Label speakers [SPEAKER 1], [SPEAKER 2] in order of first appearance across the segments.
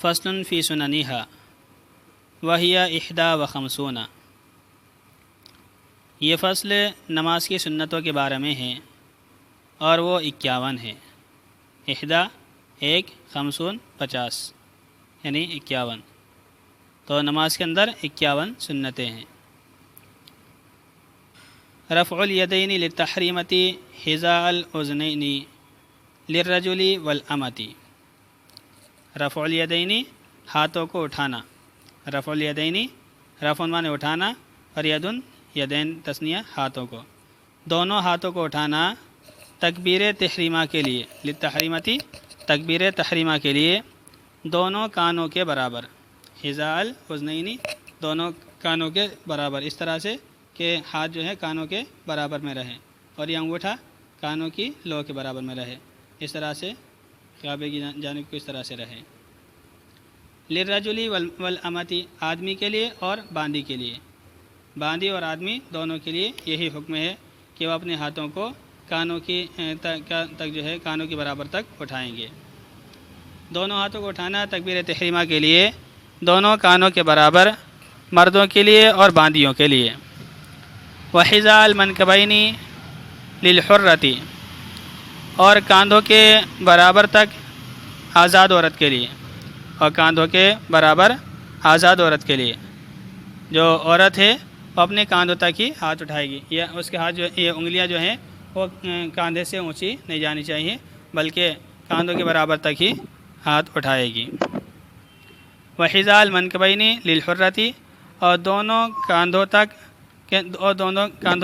[SPEAKER 1] فصل فی سننھا وہی 51 یہ فصل نماز کی سنتوں کے بارے میں ہے اور وہ 51 ہے۔ 1 50 50 یعنی 51، تو نماز کے اندر 51 سنتیں ہیں۔ رفع الیدین للتحریمۃ حذاء الاذنین للرجل والامۃ۔ رفع الیدین ہاتھوں کو اٹھانا، رفع الیدین رفع معنی اٹھانا اور یدن یدین تثنیہ ہاتھوں کو، دونوں ہاتھوں کو اٹھانا تکبیر تحریمہ کے لیے، للتحریمۃ تکبیر تحریمہ کے لیے دونوں کانوں کے برابر، حذاء الاذنین دونوں کانوں کے برابر، اس طرح سے کہ ہاتھ جو ہے کانوں کے برابر میں رہے اور یہ انگوٹھا کانوں کی لو کے برابر میں رہے، اس طرح سے کعبے کی جانب کو اس طرح سے رہے۔ للرجل والامۃ آدمی کے لیے اور باندی کے لیے، باندی اور آدمی دونوں کے لیے یہی حکم ہے کہ وہ اپنے ہاتھوں کو کانوں کی تک جو ہے کانوں کے برابر تک اٹھائیں گے۔ دونوں ہاتھوں کو اٹھانا تکبیر تحریمہ کے لیے دونوں کانوں کے برابر مردوں کے لیے اور باندیوں کے لیے۔ وحذاء المنکبین للحرۃ اور کاندھوں کے برابر تک آزاد عورت کے لیے، اور کاندھوں کے برابر آزاد عورت کے لیے، جو عورت ہے وہ اپنے کاندھوں تک ہی ہاتھ اٹھائے گی، یا اس کے ہاتھ جو یہ انگلیاں جو ہیں وہ کاندھے سے اونچی نہیں جانی چاہیے بلکہ کاندھوں کے برابر تک ہی ہاتھ اٹھائے گی۔ وحذاء المنکبین للحرۃ اور دونوں کاندھوں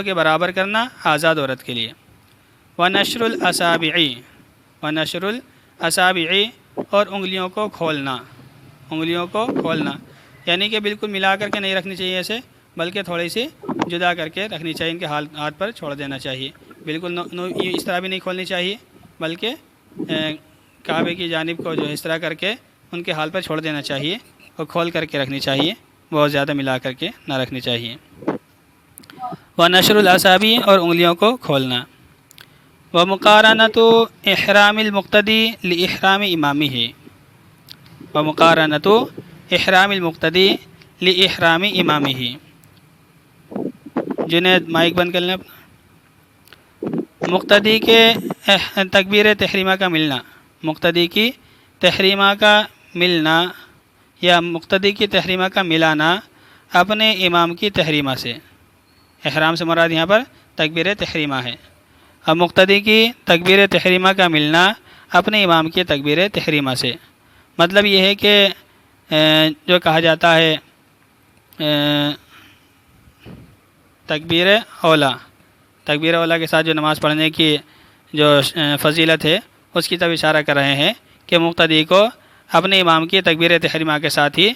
[SPEAKER 1] کے برابر کرنا آزاد عورت کے لیے۔ ونشر الاصابع ونشر الاصابع اور انگلیوں کو کھولنا، انگلیوں کو کھولنا یعنی کہ بالکل ملا کر کے نہیں رکھنی چاہیے ایسے، بلکہ تھوڑی سی جدا کر کے رکھنی چاہیے، ان کے ہاتھ پر چھوڑ دینا چاہیے، بالکل اس طرح بھی نہیں کھولنی چاہیے بلکہ کعبے کی جانب کو جو اس طرح کر کے ان کے حال پر چھوڑ دینا چاہیے اور کھول کر کے رکھنی چاہیے، بہت زیادہ ملا کر کے نہ رکھنی چاہیے۔ ونشر الاصابع اور انگلیوں کو کھولنا۔ ومقارنۃ احرام المقتدی لاحرام امامہ ومقارنۃ احرام المقتدی لاحرام امامہ۔ جنید مائک بند کر لیں اپنا۔ مقتدی کے تکبیر تحریمہ کا ملنا، مقتدی کی تحریمہ کا ملنا یا مقتدی کی تحریمہ کا ملانا اپنے امام کی تحریمہ سے، احرام سے مراد یہاں پر تکبیر تحریمہ ہے، اب مقتدی کی تکبیر تحریمہ کا ملنا اپنے امام کی تکبیر تحریمہ سے، مطلب یہ ہے کہ جو کہا جاتا ہے تکبیر اولا، تکبیر اولا کے ساتھ جو نماز پڑھنے کی جو فضیلت ہے اس کی طرف اشارہ کر رہے ہیں کہ مقتدی کو اپنے امام کی تکبیر تحریمہ کے ساتھ ہی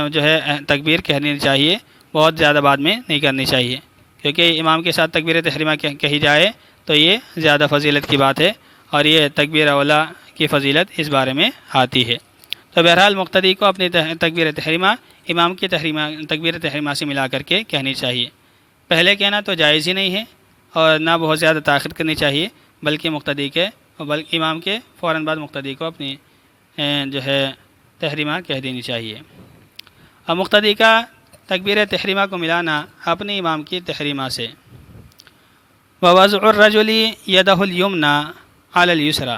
[SPEAKER 1] جو ہے تکبیر کہنی چاہیے، بہت زیادہ بعد میں نہیں کرنی چاہیے، کیونکہ امام کے ساتھ تکبیر تحریمہ کہی جائے تو یہ زیادہ فضیلت کی بات ہے، اور یہ تکبیر اولا کی فضیلت اس بارے میں آتی ہے۔ تو بہرحال مقتدی کو اپنی تکبیر تحریمہ امام کی تکبیر تحریمہ سے ملا کر کے کہنی چاہیے، پہلے کہنا تو جائز ہی نہیں ہے اور نہ بہت زیادہ تاخیر کرنی چاہیے، بلکہ مقتدی کے امام کے فوراً بعد مقتدی کو اپنی جو ہے تحریمہ کہہ دینی چاہیے۔ اور مقتدی کا تکبیر تحریمہ کو ملانا اپنے امام کی تحریمہ سے۔ ووضع الرجل یدہ الیمنی علی الیسری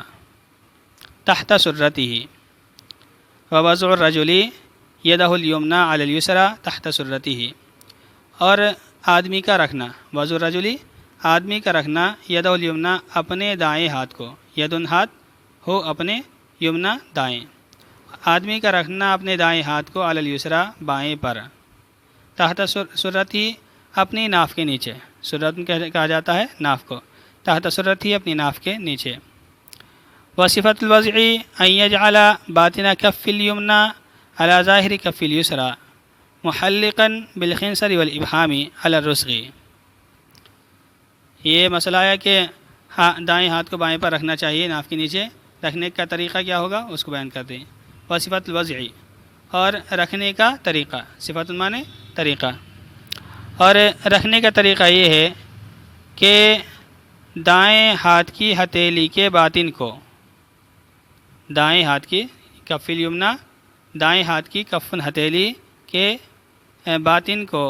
[SPEAKER 1] تحت سرتہ ووضع الرجل یدہ الیمنی علی الیسری تحت سرتہ اور آدمی کا رکھنا، وضع الرجل آدمی کا رکھنا، یدہ الیمنی اپنے دائیں ہاتھ کو، یدن ہاتھ ہو اپنے، یمنی دائیں، آدمی کا رکھنا اپنے دائیں ہاتھ کو علی الیسری بائیں پر، تحت سرتہ اپنی ناف کے نیچے، سرت کہا جاتا ہے ناف کو، تحت سرتہ اپنی ناف کے نیچے۔ وصفۃ الوضع ان یجعل باطن کف الیمنی علی ظاہر کف الیسری محلقا بالخنصر والابہام علی الرسغ۔ یہ مسئلہ ہے کہ دائیں ہاتھ کو بائیں پر رکھنا چاہیے، ناف کے نیچے رکھنے کا طریقہ کیا ہوگا اس کو بیان کر دیں۔ وصفۃ الوضع اور رکھنے کا طریقہ، صفت معنی طریقہ، اور رکھنے کا طریقہ یہ ہے کہ دائیں ہاتھ کی ہتھیلی کے باطن کو، دائیں ہاتھ کی کف الیمنی دائیں ہاتھ کی کفن ہتھیلی کے باطن کو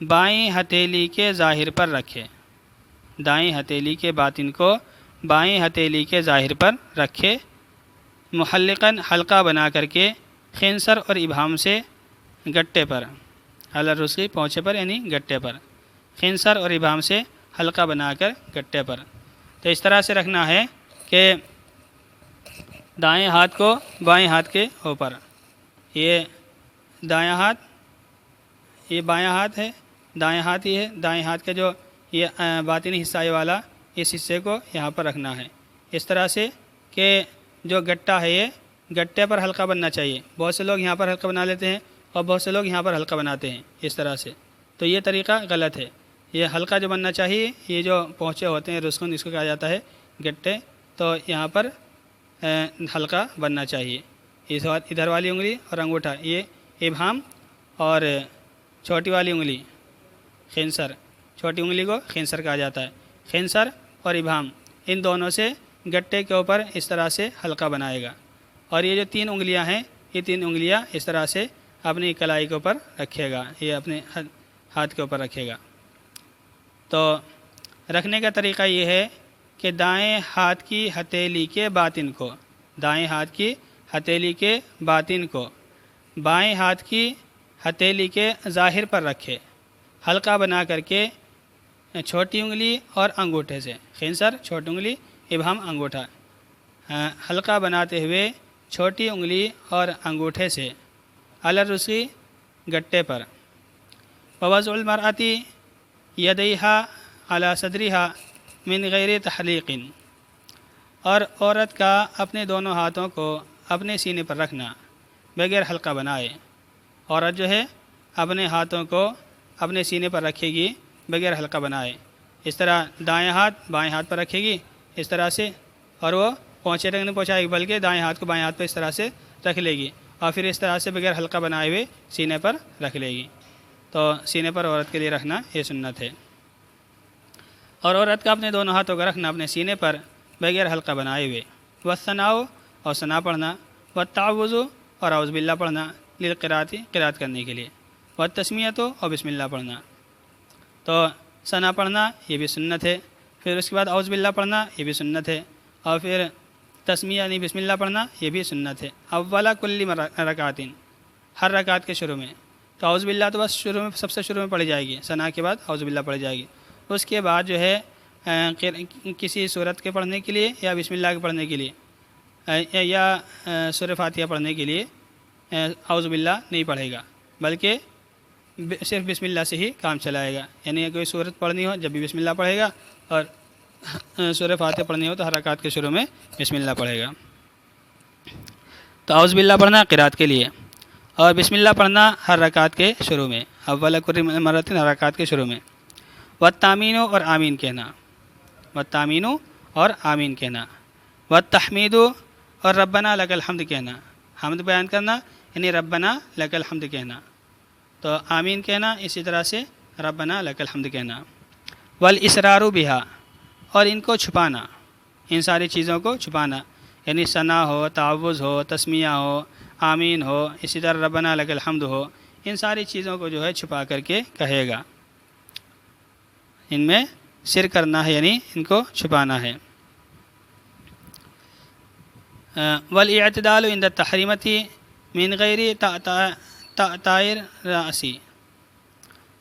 [SPEAKER 1] بائیں ہتھیلی کے ظاہر پر رکھے، دائیں ہتھیلی کے باطن کو بائیں ہتھیلی کے ظاہر پر رکھے، محلقاً حلقہ بنا کر کے، خنصر اور ابہام سے گٹے پر، علی الرسغی پونچے پر یعنی گٹے پر، خنصر اور ابہام سے حلقہ بنا کر گٹے پر۔ تو اس طرح سے رکھنا ہے کہ دائیں ہاتھ کو بائیں ہاتھ کے اوپر، یہ دایاں ہاتھ، یہ بایاں ہاتھ ہے، دائیں ہاتھ ہی ہے، دائیں ہاتھ کا جو یہ باطنی حصہ والا اس حصے کو یہاں پر رکھنا ہے، اس طرح سے کہ جو گٹا ہے یہ گٹے پر حلقہ بننا چاہیے۔ بہت سے لوگ یہاں پر حلقہ بنا لیتے ہیں اور بہت سے لوگ یہاں پر حلقہ بناتے ہیں اس طرح سے، تو یہ طریقہ غلط ہے۔ یہ حلقہ جو بننا چاہیے، یہ جو پونچے ہوتے ہیں رسخن، اس کو کہا جاتا ہے گٹے، تو یہاں پر حلقہ بننا چاہیے۔ ادھر والی انگلی اور انگوٹھا یہ ابہام، اور چھوٹی والی انگلی خنصر، چھوٹی انگلی کو خنصر کہا جاتا ہے، خنصر اور ابہام ان دونوں سے گٹے کے اوپر اس طرح سے حلقہ بنائے گا، اور یہ جو 3 انگلیاں ہیں، یہ 3 انگلیاں اس طرح سے اپنی کلائی کے اوپر رکھے گا، یہ اپنے ہاتھ کے اوپر رکھے گا۔ تو رکھنے کا طریقہ یہ ہے کہ دائیں ہاتھ کی ہتھیلی کے باطن کو، دائیں ہاتھ کی ہتھیلی کے باطن کو بائیں ہاتھ کی ہتھیلی کے ظاہر پر رکھے، حلقہ بنا کر کے چھوٹی انگلی اور انگوٹھے سے، خنصر چھوٹی انگلی، ابہام انگوٹھا، حلقہ بناتے ہوئے چھوٹی انگلی اور انگوٹھے سے علی الرسغی گٹے پر، ووضع المرأتی یدیہا علی صدریہا من غیر تحلیق، اور عورت کا اپنے دونوں ہاتھوں کو اپنے سینے پر رکھنا بغیر حلقہ بنائے۔ عورت جو ہے اپنے ہاتھوں کو اپنے سینے پر رکھے گی بغیر حلقہ بنائے، اس طرح دائیں ہاتھ بائیں ہاتھ پر رکھے گی اس طرح سے، اور وہ پونچے تک نہیں پہنچائے گی بلکہ دائیں ہاتھ کو بائیں ہاتھ پر اس طرح سے رکھ لے گی، اور پھر اس طرح سے بغیر حلقہ بنائے ہوئے سینے پر رکھ لے گی۔ تو سینے پر عورت کے لیے رکھنا یہ سنت ہے، اور عورت کا اپنے دونوں ہاتھوں کا رکھنا اپنے سینے پر بغیر حلقہ بنائے ہوئے۔ والثناء، اور ثنا پڑھنا، والتعوذ، اور اعوذ باللہ پڑھنا، للقراءۃ، قرات کرنے کے لیے، والتسمیۃ، اور بسم اللہ پڑھنا۔ تو ثنا پڑھنا یہ بھی سنت ہے، پھر اس کے بعد اعوذ باللہ پڑھنا یہ بھی سنت ہے، اور پھر تسمیہ یعنی بسم اللہ پڑھنا یہ بھی سنت ہے۔ اولا کل رکعت، ہر رکعت کے شروع میں، تو اعوذ باللہ تو بس شروع میں، سب سے شروع میں پڑھی جائے گی، ثنا کے بعد اعوذ باللہ پڑھی جائے گی۔ اس کے بعد جو ہے کسی سورت کے پڑھنے کے لیے یا بسم اللہ کے پڑھنے کے لیے یا سورہ فاتحہ پڑھنے کے لیے اعوذ باللہ نہیں پڑھے گا، بلکہ صرف بسم اللہ سے ہی کام چلائے گا، یعنی کوئی سورت پڑھنی ہو جب بھی بسم اللہ پڑھے گا، اور سورہ فاتحہ پڑھنی ہو تو ہر رکعت کے شروع میں بسم اللہ پڑھے گا۔ تو اعوذ باللہ پڑھنا قرات کے لیے، اور بسم اللہ پڑھنا ہر رکعت کے شروع میں، اول کل مرۃ، ہر رکعت کے شروع میں۔ والتامین، اور آمین کہنا، والتامین، اور آمین کہنا۔ والتحمید، اور ربنا لک الحمد کہنا، حمد بیان کرنا یعنی ربنا لک الحمد کہنا، تو آمین کہنا اسی طرح سے ربنا لک الحمد کہنا۔ والاسرار بہا، اور ان کو چھپانا، ان ساری چیزوں کو چھپانا، یعنی ثنا ہو، تعوذ ہو، تسمیہ ہو، آمین ہو، اسی طرح ربنا لک الحمد ہو، ان ساری چیزوں کو جو ہے چھپا کر کے کہے گا، ان میں سر کرنا ہے یعنی ان کو چھپانا ہے۔ والاعتدال عند التحریمۃ من غیر تعطائر راسی،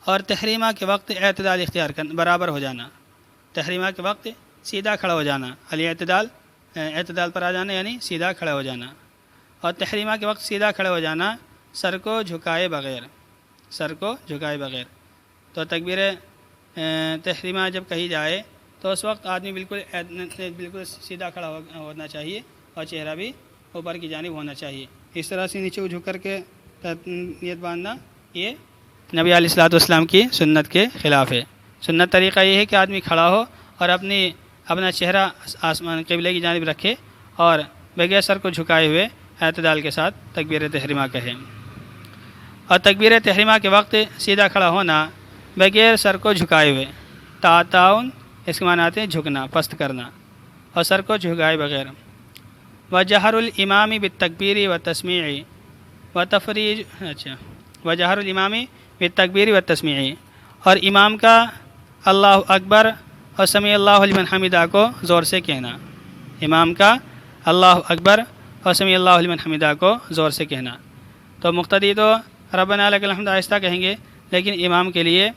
[SPEAKER 1] اور تحریمہ کے وقت اعتدال اختیار کرنا، برابر ہو جانا، تحریمہ کے وقت سیدھا کھڑا ہو جانا، الاعتدال، اعتدال پر آ جانا یعنی سیدھا کھڑا ہو جانا، اور تحریمہ کے وقت سیدھا کھڑا ہو جانا سر کو جھکائے بغیر، سر کو جھکائے بغیر۔ تو تکبیر تحریمہ جب کہی جائے تو اس وقت آدمی بالکل سیدھا کھڑا ہونا چاہیے، اور چہرہ بھی اوپر کی جانب ہونا چاہیے، اس طرح سے نیچے جھک کر کے نیت باندھنا یہ نبی علیہ الصلوۃ والسلام کی سنت کے خلاف ہے۔ سنت طریقہ یہ ہے کہ آدمی کھڑا ہو اور اپنا چہرہ آسمان قبلے کی جانب رکھے، اور بغیر سر کو جھکائے ہوئے اعتدال کے ساتھ تکبیر تحریمہ کہے۔ اور تکبیر تحریمہ کے وقت سیدھا کھڑا ہونا بغیر سر کو جھکائے ہوئے، تعاون اس کے معنی آتے ہیں جھکنا، پست کرنا، اور سر کو جھکائے بغیر۔ وجہر الامام بالتکبیر والتسمیع، و تفریج اچھا و جہر الامامی بالتکبیر و تسمیع، اور امام کا اللہ اکبر اور سمیع اللہ لمن حمدہ کو زور سے کہنا، امام کا اللہ اکبر اور سمیع اللہ لمن حمدہ کو زور سے کہنا۔ تو مقتدی تو ربنا لک الحمد آہستہ کہیں گے، لیکن امام کے لیے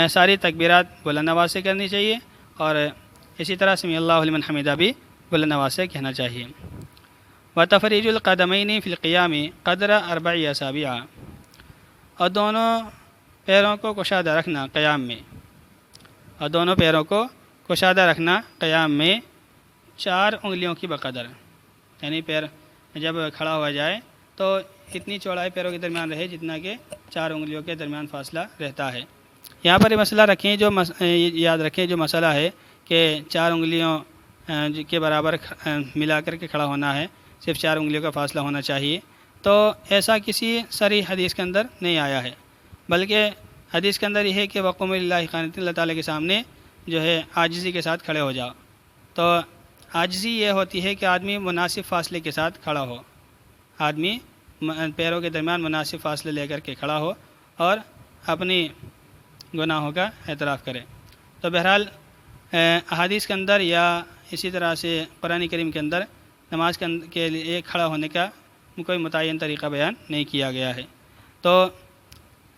[SPEAKER 1] ساری تکبیرات بلند آواز سے کرنی چاہیے، اور اسی طرح سمیع اللہ لمن حمدہ بھی بلند آواز سے کہنا چاہیے۔ و تفریج القدمین فی القیام قدر 4 اصابع، اور دونوں پیروں کو کشادہ رکھنا قیام میں، اور دونوں پیروں کو کشادہ رکھنا قیام میں 4 انگلیوں کی بقدر، یعنی پیر جب کھڑا ہوا جائے تو اتنی چوڑائی پیروں کے درمیان رہے جتنا کہ 4 انگلیوں کے درمیان فاصلہ رہتا ہے۔ یہاں پر یہ مسئلہ رکھیں، یاد رکھیں جو مسئلہ ہے کہ 4 انگلیوں کے برابر ملا کر کے کھڑا ہونا ہے، صرف 4 انگلیوں کا فاصلہ ہونا چاہیے، تو ایسا کسی صریح حدیث کے اندر نہیں آیا ہے، بلکہ حدیث کے اندر یہ ہے کہ وقوم للہ قانتین، اللہ تعالیٰ کے سامنے جو ہے عاجزی کے ساتھ کھڑے ہو جاؤ۔ تو عاجزی یہ ہوتی ہے کہ آدمی مناسب فاصلے کے ساتھ کھڑا ہو، آدمی پیروں کے درمیان مناسب فاصلے لے کر کے کھڑا ہو اور اپنی گناہوں کا اعتراف کرے۔ تو بہرحال احادیث کے اندر یا اسی طرح سے قرآن کریم کے اندر نماز کے لیے کھڑا ہونے کا کوئی متعین طریقہ بیان نہیں کیا گیا ہے۔ تو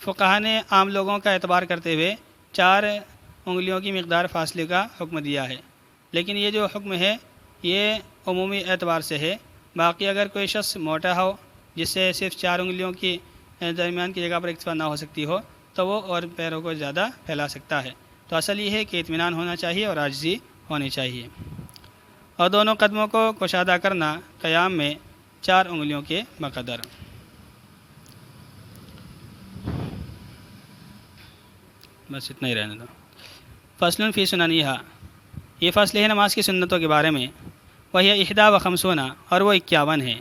[SPEAKER 1] فقہا نے عام لوگوں کا اعتبار کرتے ہوئے 4 انگلیوں کی مقدار فاصلے کا حکم دیا ہے، لیکن یہ جو حکم ہے یہ عمومی اعتبار سے ہے۔ باقی اگر کوئی شخص موٹا ہو جس سے صرف 4 انگلیوں کی درمیان کی جگہ پر اکتفا نہ ہو سکتی ہو تو وہ اور پیروں کو زیادہ پھیلا سکتا ہے۔ تو اصل یہ ہے کہ اطمینان ہونا چاہیے اور عاجزی ہونی چاہیے، اور دونوں قدموں کو کشادہ کرنا قیام میں 4 انگلیوں کے بقدر۔ بس اتنا ہی رہنے دو۔ فصل فی سننیہا، یہ فصل ہے نماز کی سنتوں کے بارے میں۔ وہی 51 اور وہ 51 ہے۔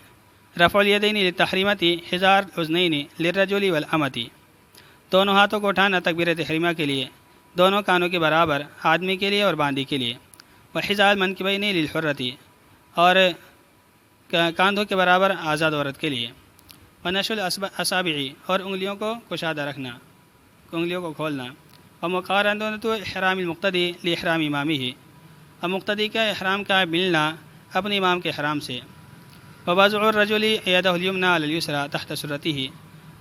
[SPEAKER 1] رفع الیدین للتحریمۃ حذار الاذنین للرجل والامۃ، دونوں ہاتھوں کو اٹھانا تکبیر تحریمہ کے لیے، دونوں کانوں کے برابر آدمی کے لیے اور باندی کے لیے۔ وحذاء المنکبین للحرۃ، اور کاندھوں کے برابر آزاد عورت کے لیے۔ ونشر الاصابع، اور انگلیوں کو کشادہ رکھنا، انگلیوں کو کھولنا۔ ومقارنۃ احرام المقتدی لاحرام امامہ، اور مقتدی کا احرام کا ملنا اپنے امام کے احرام سے۔ ووضع الرجل یدہ الیمنی علی الیسری تحت سرتہ،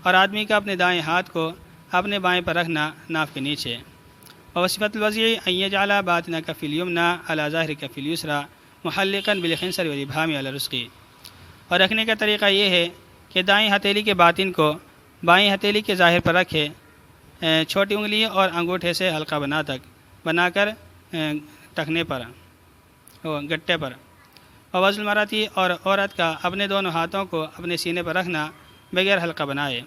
[SPEAKER 1] اور آدمی کا اپنے دائیں ہاتھ کو اپنے بائیں پر رکھنا ناف کے نیچے۔ وصفۃ الوضع ان یجعل باطن کف الیمنی علی ظاہر کف الیسری محلقا بالخنصر والابہام علی الرسغ، اور رکھنے کا طریقہ یہ ہے کہ دائیں ہتھیلی کے باطن کو بائیں ہتھیلی کے ظاہر پر رکھے، چھوٹی انگلی اور انگوٹھے سے حلقہ بنا کر ٹخنے پر گٹے پر۔ ووضع المرأۃ، اور عورت کا اپنے دونوں ہاتھوں کو اپنے سینے پر رکھنا بغیر حلقہ بنائے۔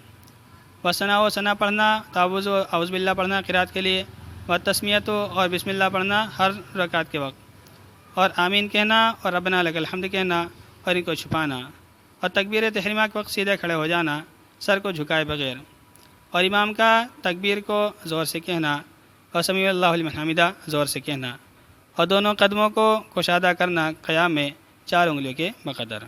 [SPEAKER 1] وثناء، و ثنا پڑھنا، تعوذ و اعوذ باللہ پڑھنا قرات کے لیے۔ وتسمیۃ، اور بسم اللہ پڑھنا ہر رکعت کے وقت، اور آمین کہنا اور ربنا لک الحمد کہنا، اور ان کو چھپانا۔ اور تکبیر تحریمہ کے وقت سیدھے کھڑے ہو جانا سر کو جھکائے بغیر، اور امام کا تکبیر کو زور سے کہنا اور سمیع اللہ لمن حمدہ زور سے کہنا، اور دونوں قدموں کو کشادہ کرنا قیام میں 4 انگلیوں کے بقدر۔